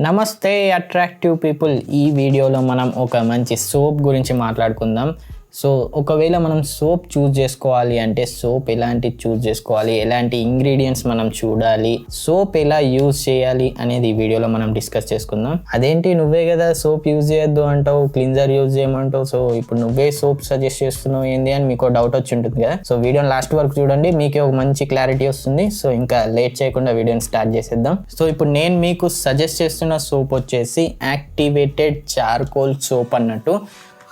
నమస్తే attractive people. ఈ వీడియోలో మనం ఒక మంచి సోప్ గురించి మాట్లాడుకుందాం. సో ఒకవేళ మనం సోప్ చూస్ చేసుకోవాలి అంటే సోప్ ఎలాంటి చూస్ చేసుకోవాలి, ఎలాంటి ఇంగ్రీడియంట్స్ మనం చూడాలి, సోప్ ఎలా యూజ్ చేయాలి అనేది ఈ వీడియోలో మనం డిస్కస్ చేసుకుందాం. అదేంటి నువ్వే కదా సోప్ యూజ్ చేయొద్దు అంటావు, క్లీన్జర్ యూజ్ చేయమంటావు, సో ఇప్పుడు నువ్వే సోప్ సజెస్ట్ చేస్తున్నావు ఏంది అని మీకు డౌట్ వచ్చి ఉంటుంది కదా. సో వీడియోని లాస్ట్ వరకు చూడండి, మీకే ఒక మంచి క్లారిటీ వస్తుంది. సో ఇంకా లేట్ చేయకుండా వీడియోని స్టార్ట్ చేసేద్దాం. సో ఇప్పుడు నేను మీకు సజెస్ట్ చేస్తున్న సోప్ వచ్చేసి యాక్టివేటెడ్ చార్కోల్ సోప్ అన్నట్టు.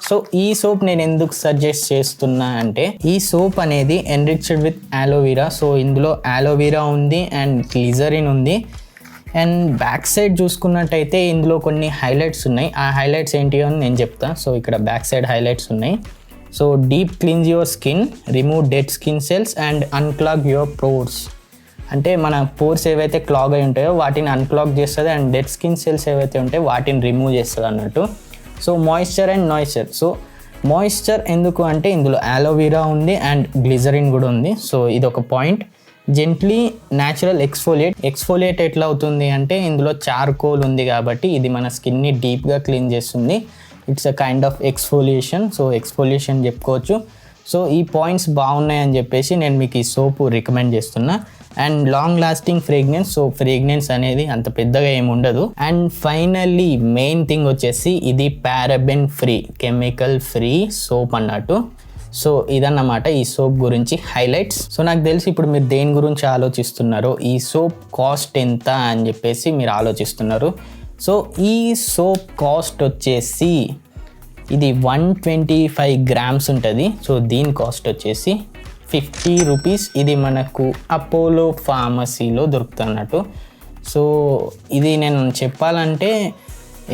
సో ఈ సోప్ నేను ఎందుకు సజెస్ట్ చేస్తున్నా అంటే ఈ సోప్ అనేది ఎన్రిచ్డ్ విత్ ఆలోవెరా. సో ఇందులో ఆలోవెరా ఉంది అండ్ గ్లిజరిన్ ఉంది. అండ్ బ్యాక్ సైడ్ చూసుకున్నట్టయితే ఇందులో కొన్ని హైలైట్స్ ఉన్నాయి. ఆ హైలైట్స్ ఏంటి అని నేను చెప్తా. సో ఇక్కడ బ్యాక్ సైడ్ హైలైట్స్ ఉన్నాయి. So deep cleanse your skin, remove dead skin cells and unclog your pores. అంటే మన పోర్స్ ఏవైతే క్లాగ్ అయి ఉంటాయో వాటిని అన్క్లాగ్ చేస్తుంది అండ్ డెడ్ స్కిన్ సెల్స్ ఏవైతే ఉంటాయో వాటిని రిమూవ్ చేస్తుంది అన్నట్టు. సో మాయిశ్చర్ అండ్ నాయిశ్చర్. సో మాయిశ్చర్ ఎందుకు అంటే ఇందులో ఆలోవెరా ఉంది అండ్ గ్లిజరిన్ కూడా ఉంది. సో ఇది ఒక పాయింట్. జెంట్లీ న్యాచురల్ ఎక్స్ఫోలియేట్ ఎట్లా అవుతుంది అంటే ఇందులో చార్కోల్ ఉంది కాబట్టి ఇది మన స్కిన్ని డీప్గా క్లీన్ చేస్తుంది. It's a kind of exfoliation. So exfoliation చెప్పుకోవచ్చు. సో ఈ పాయింట్స్ బాగున్నాయని చెప్పేసి నేను మీకు ఈ సోపు రికమెండ్ చేస్తున్నా. And long lasting fragrance. So fragrance అనేది అంత పెద్దగా ఏమి ఉండదు. అండ్ ఫైనల్లీ మెయిన్ థింగ్ వచ్చేసి ఇది paraben free, chemical free soap అన్నట్టు. సో ఇదన్నమాట ఈ సోప్ గురించి హైలైట్స్. సో నాకు తెలిసి ఇప్పుడు మీరు దేని గురించి ఆలోచిస్తున్నారో, ఈ సోప్ కాస్ట్ ఎంత అని చెప్పేసి మీరు ఆలోచిస్తున్నారు. సో ఈ సోప్ కాస్ట్ వచ్చేసి ఇది 125 grams ఉంటుంది. సో దీని కాస్ట్ వచ్చేసి 50 రూపీస్. ఇది మనకు అపోలో ఫార్మసీలో దొరుకుతున్నట్టు. సో ఇది నేను చెప్పాలంటే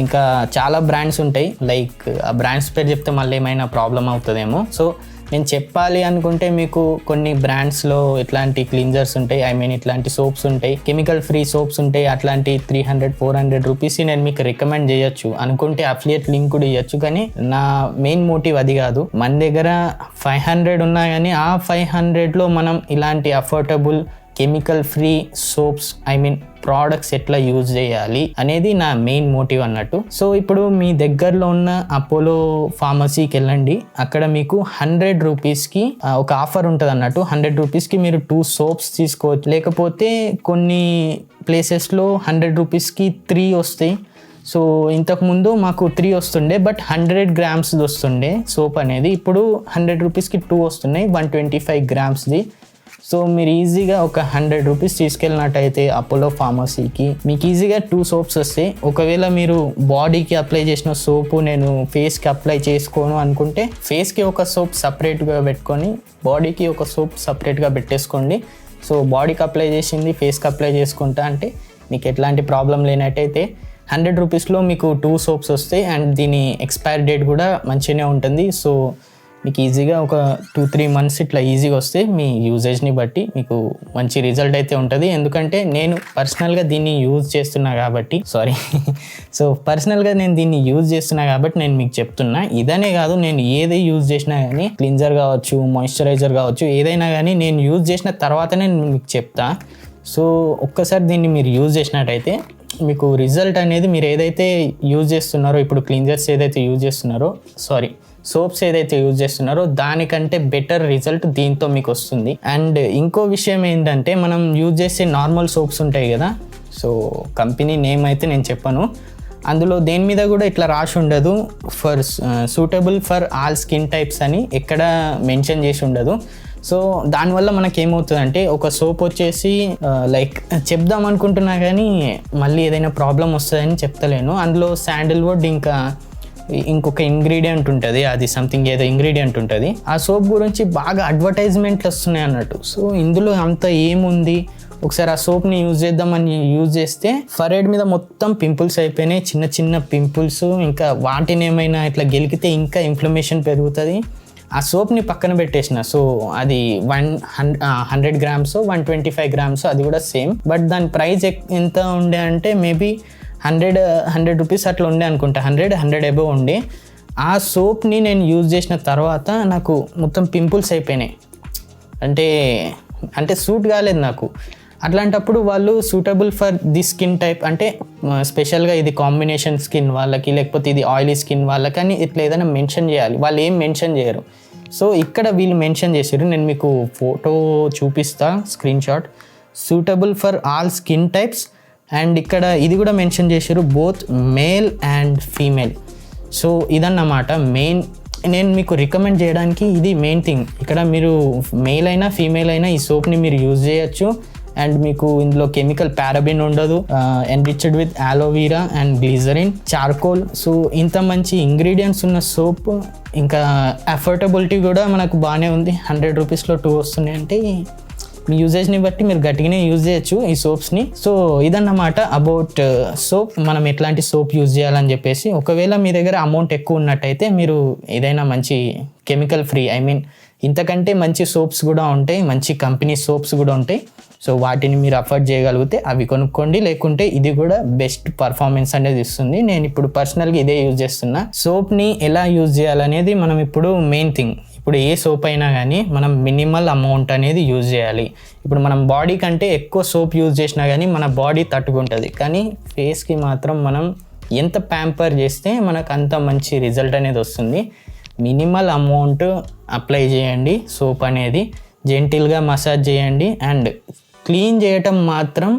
ఇంకా చాలా బ్రాండ్స్ ఉంటాయి. లైక్ ఆ బ్రాండ్స్ పేరు చెప్తే మళ్ళీ ఏమైనా ప్రాబ్లం అవుతుందేమో. సో నేను చెప్పాలి అనుకుంటే మీకు కొన్ని బ్రాండ్స్లో ఇట్లాంటి క్లీన్జర్స్ ఉంటాయి, ఇట్లాంటి సోప్స్ ఉంటాయి, కెమికల్ ఫ్రీ సోప్స్ ఉంటాయి. అట్లాంటి 300-400 రూపీస్ నేను మీకు రికమెండ్ చేయొచ్చు, అనుకుంటే అఫిలియేట్ లింక్ కూడా ఇవ్వచ్చు. కానీ నా మెయిన్ మోటివ్ అది కాదు. మన దగ్గర 500 ఉన్నా కానీ ఆ 500లో మనం ఇలాంటి affordable chemical free soaps products ఎట్లా యూజ్ చేయాలి అనేది నా మెయిన్ మోటివ్ అన్నట్టు. సో ఇప్పుడు మీ దగ్గరలో ఉన్న అపోలో ఫార్మసీకి వెళ్ళండి. అక్కడ మీకు 100 రూపీస్కి ఒక ఆఫర్ ఉంటుంది అన్నట్టు. 100 రూపీస్కి మీరు 2 సోప్స్ తీసుకోవచ్చు. లేకపోతే కొన్ని ప్లేసెస్లో 100 రూపీస్కి 3 వస్తాయి. సో ఇంతకుముందు మాకు 3 వస్తుండే, బట్ 100 grams వస్తుండే సోప్ అనేది. ఇప్పుడు 100 రూపీస్కి 2 వస్తున్నాయి, 125 grams. సో మీరు ఈజీగా ఒక 100 రూపీస్ తీసుకెళ్ళినట్టయితే అపోలో ఫార్మసీకి మీకు ఈజీగా 2 సోప్స్ వస్తాయి. ఒకవేళ మీరు బాడీకి అప్లై చేసిన సోపు నేను ఫేస్కి అప్లై చేసుకోను అనుకుంటే ఫేస్కి ఒక సోప్ సపరేట్గా పెట్టుకొని బాడీకి ఒక సోప్ సపరేట్గా పెట్టేసుకోండి. సో బాడీకి అప్లై చేసింది ఫేస్కి అప్లై చేసుకుంటా అంటే మీకు ఎట్లాంటి ప్రాబ్లం లేనట్టయితే 100 రూపీస్లో మీకు 2 సోప్స్ వస్తాయి. అండ్ దీని ఎక్స్పైరీ డేట్ కూడా మంచిగానే ఉంటుంది. సో మీకు ఈజీగా ఒక 2-3 months ఇట్లా ఈజీగా వస్తే మీ యూజేజ్ని బట్టి మీకు మంచి రిజల్ట్ అయితే ఉంటుంది. ఎందుకంటే నేను పర్సనల్గా దీన్ని యూజ్ చేస్తున్నా కాబట్టి నేను దీన్ని యూజ్ చేస్తున్నా కాబట్టి నేను మీకు చెప్తున్నా. ఇదనే కాదు, నేను ఏది యూజ్ చేసినా కానీ క్లీన్జర్ కావచ్చు, మాయిశ్చరైజర్ కావచ్చు, ఏదైనా కానీ నేను యూజ్ చేసిన తర్వాతనే నేను మీకు చెప్తా. సో ఒక్కసారి దీన్ని మీరు యూజ్ చేసినట్టయితే మీకు రిజల్ట్ అనేది మీరు ఏదైతే యూజ్ చేస్తున్నారో, ఇప్పుడు క్లీన్జర్స్ ఏదైతే యూజ్ చేస్తున్నారో, సోప్స్ ఏదైతే యూజ్ చేస్తున్నారో దానికంటే బెటర్ రిజల్ట్ దీంతో మీకు వస్తుంది. అండ్ ఇంకో విషయం ఏంటంటే మనం యూజ్ చేసే నార్మల్ సోప్స్ ఉంటాయి కదా, సో కంపెనీ నేమ్ అయితే నేను చెప్పను, అందులో దేని మీద కూడా ఇట్లా రాసి ఉండదు for suitable for all skin types అని ఎక్కడ మెన్షన్ చేసి ఉండదు. సో దానివల్ల మనకేమవుతుందంటే ఒక సోప్ వచ్చేసి లైక్ చెప్దాం అనుకుంటున్నా కానీ మళ్ళీ ఏదైనా ప్రాబ్లం వస్తుందని చెప్తలేను. అందులో శాండిల్వుడ్ ఇంకా ఇంకొక ఇంగ్రీడియంట్ ఉంటుంది, అది సంథింగ్ ఏదో ఇంగ్రీడియంట్ ఉంటుంది. ఆ సోప్ గురించి బాగా అడ్వర్టైజ్మెంట్లు వస్తున్నాయి అన్నట్టు. సో ఇందులో అంత ఏముంది, ఒకసారి ఆ సోప్ని యూజ్ చేద్దామని యూజ్ చేస్తే ఫర్హెడ్ మీద మొత్తం పింపుల్స్ అయిపోయినాయి, చిన్న చిన్న పింపుల్స్. ఇంకా వాటిని ఏమైనా ఇట్లా గెలికితే ఇంకా ఇన్ఫ్లమేషన్ పెరుగుతుంది. ఆ సోప్ని పక్కన పెట్టేసిన. సో అది 100 grams 125 grams అది కూడా సేమ్, బట్ దాని ప్రైస్ ఎంత ఉండే అంటే మేబీ 100 రూపీస్ అట్లా ఉండే అనుకుంటా, 100 అబవ్ ఉండే. ఆ సోప్ని నేను యూజ్ చేసిన తర్వాత నాకు మొత్తం పింపుల్స్ అయిపోయినాయి. అంటే సూట్ కాలేదు నాకు. అట్లాంటప్పుడు వాళ్ళు suitable for the skin type అంటే స్పెషల్గా ఇది కాంబినేషన్ స్కిన్ వాళ్ళకి, లేకపోతే ఇది ఆయిలీ స్కిన్ వాళ్ళకి అని ఇట్లా ఏదైనా మెన్షన్ చేయాలి. వాళ్ళు ఏం మెన్షన్ చేయరు. సో ఇక్కడ వీళ్ళు మెన్షన్ చేసారు. నేను మీకు ఫోటో చూపిస్తా, screen shot. Suitable for all skin types. And ఇక్కడ ఇది కూడా మెన్షన్ చేశారు, both male and female. So ఇదన్నమాట మెయిన్. నేను మీకు రికమెండ్ చేయడానికి ఇది మెయిన్ థింగ్. ఇక్కడ మీరు మేల్ అయినా ఫీమేల్ అయినా ఈ సోప్ని మీరు యూజ్ చేయొచ్చు. అండ్ మీకు ఇందులో కెమికల్ పారాబిన్ ఉండదు, enriched with ఆలోవీరా and glycerin, charcoal. So ఇంత మంచి ఇంగ్రీడియంట్స్ ఉన్న సోప్, ఇంకా అఫోర్డబిలిటీ కూడా మనకు బాగానే ఉంది. 100 రూపీస్లో 2 వస్తున్నాయి అంటే మీ యూజేజ్ని బట్టి మీరు గట్టిగానే యూజ్ చేయొచ్చు ఈ సోప్స్ని. సో ఇదన్నమాట అబౌట్ సోప్, మనం ఎట్లాంటి సోప్ యూజ్ చేయాలని చెప్పేసి. ఒకవేళ మీ దగ్గర అమౌంట్ ఎక్కువ ఉన్నట్టయితే మీరు ఏదైనా మంచి కెమికల్ ఫ్రీ, ఇంతకంటే మంచి సోప్స్ కూడా ఉంటాయి, మంచి కంపెనీ సోప్స్ కూడా ఉంటాయి. సో వాటిని మీరు అఫోర్డ్ చేయగలిగితే అవి కొనుక్కోండి, లేకుంటే ఇది కూడా బెస్ట్ పర్ఫార్మెన్స్ అనేది ఇస్తుంది. నేను ఇప్పుడు పర్సనల్గా ఇదే యూజ్ చేస్తున్నా. సోప్ని ఎలా యూజ్ చేయాలనేది మనం ఇప్పుడు మెయిన్ థింగ్. ఇప్పుడు ఏ సోప్ అయినా కానీ మనం మినిమల్ అమౌంట్ అనేది యూజ్ చేయాలి. ఇప్పుడు మనం బాడీ కంటే ఎక్కువ సోప్ యూజ్ చేసినా కానీ మన బాడీ తట్టుకుంటుంది, కానీ ఫేస్కి మాత్రం మనం ఎంత ప్యాంపర్ చేస్తే మనకు అంత మంచి రిజల్ట్ అనేది వస్తుంది. మినిమల్ అమౌంట్ అప్లై చేయండి, సోప్ అనేది జెంటిల్గా మసాజ్ చేయండి. అండ్ క్లీన్ చేయటం మాత్రం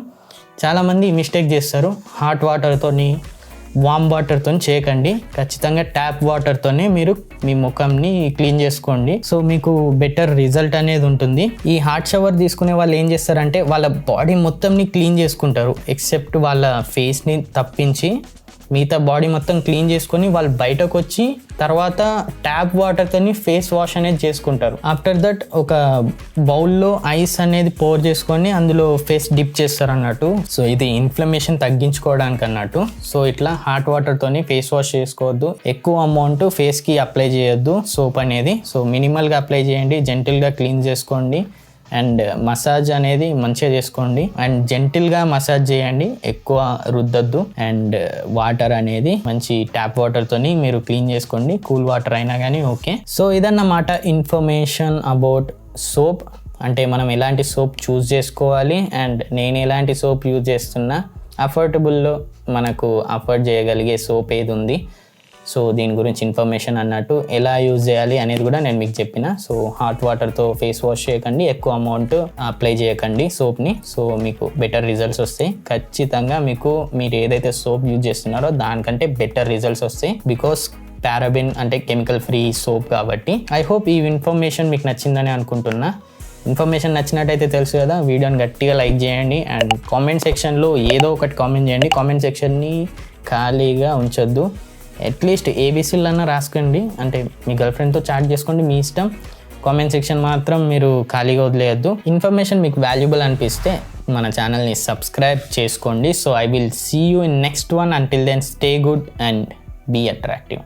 చాలామంది మిస్టేక్ చేస్తారు. హాట్ వాటర్తోని, వామ్ వాటర్తో చేయకండి. ఖచ్చితంగా ట్యాప్ వాటర్తోనే మీరు మీ ముఖంని క్లీన్ చేసుకోండి. సో మీకు బెటర్ రిజల్ట్ అనేది ఉంటుంది. ఈ హాట్ షవర్ తీసుకునే వాళ్ళు ఏం చేస్తారంటే వాళ్ళ బాడీ మొత్తంని క్లీన్ చేసుకుంటారు, ఎక్సెప్ట్ వాళ్ళ ఫేస్ని తప్పించి మిగతా బాడీ మొత్తం క్లీన్ చేసుకొని వాళ్ళు బయటకు వచ్చి తర్వాత ట్యాప్ వాటర్తోని ఫేస్ వాష్ అనేది చేసుకుంటారు. ఆఫ్టర్ దట్ ఒక బౌల్లో ఐస్ అనేది పోర్ చేసుకొని అందులో ఫేస్ డిప్ చేస్తారు అన్నట్టు. సో ఇది ఇన్ఫ్లమేషన్ తగ్గించుకోవడానికి అన్నట్టు. సో ఇట్లా హాట్ వాటర్తోని ఫేస్ వాష్ చేసుకోవద్దు, ఎక్కువ అమౌంట్ ఫేస్కి అప్లై చేయొద్దు సోప్ అనేది. సో మినిమల్గా అప్లై చేయండి, జెంటిల్గా క్లీన్ చేసుకోండి. అండ్ మసాజ్ అనేది మంచిగా చేసుకోండి అండ్ జెంటిల్గా మసాజ్ చేయండి, ఎక్కువ రుద్దద్దు. అండ్ వాటర్ అనేది మంచి ట్యాప్ వాటర్తోని మీరు క్లీన్ చేసుకోండి, కూల్ వాటర్ అయినా కానీ ఓకే. సో ఇదన్నమాట ఇన్ఫర్మేషన్ అబౌట్ సోప్. అంటే మనం ఎలాంటి సోప్ చూస్ చేసుకోవాలి అండ్ నేను ఎలాంటి సోప్ యూజ్ చేస్తున్నా, అఫోర్డబుల్లో మనకు అఫోర్డ్ చేయగలిగే సోప్ ఏది ఉంది. సో దీని గురించి ఇన్ఫర్మేషన్ అన్నట్టు, ఎలా యూజ్ చేయాలి అనేది కూడా నేను మీకు చెప్పిన. సో హాట్ వాటర్తో ఫేస్ వాష్ చేయకండి, ఎక్కువ అమౌంట్ అప్లై చేయకండి సోప్ని. సో మీకు బెటర్ రిజల్ట్స్ వస్తాయి ఖచ్చితంగా. మీరు ఏదైతే సోప్ యూజ్ చేస్తున్నారో దానికంటే బెటర్ రిజల్ట్స్ వస్తాయి, బికాస్ పారాబిన్ అంటే కెమికల్ ఫ్రీ సోప్ కాబట్టి. ఐ హోప్ ఈ ఇన్ఫర్మేషన్ మీకు నచ్చిందని అనుకుంటున్నా. ఇన్ఫర్మేషన్ నచ్చినట్టయితే తెలుసు కదా, వీడియోని గట్టిగా లైక్ చేయండి అండ్ కామెంట్ సెక్షన్లో ఏదో ఒకటి కామెంట్ చేయండి. కామెంట్ సెక్షన్ని ఖాళీగా ఉంచొద్దు, అట్లీస్ట్ ఏబీసీలన్నా రాసుకోండి. అంటే మీ గర్ల్ ఫ్రెండ్తో చాట్ చేసుకోండి, మీ ఇష్టం. కామెంట్ సెక్షన్ మాత్రం మీరు ఖాళీగా వదిలేయద్దు. ఇన్ఫర్మేషన్ మీకు వాల్యుబుల్ అనిపిస్తే మన ఛానల్ని సబ్స్క్రైబ్ చేసుకోండి. So I will see you in next one. Until then stay good and be attractive.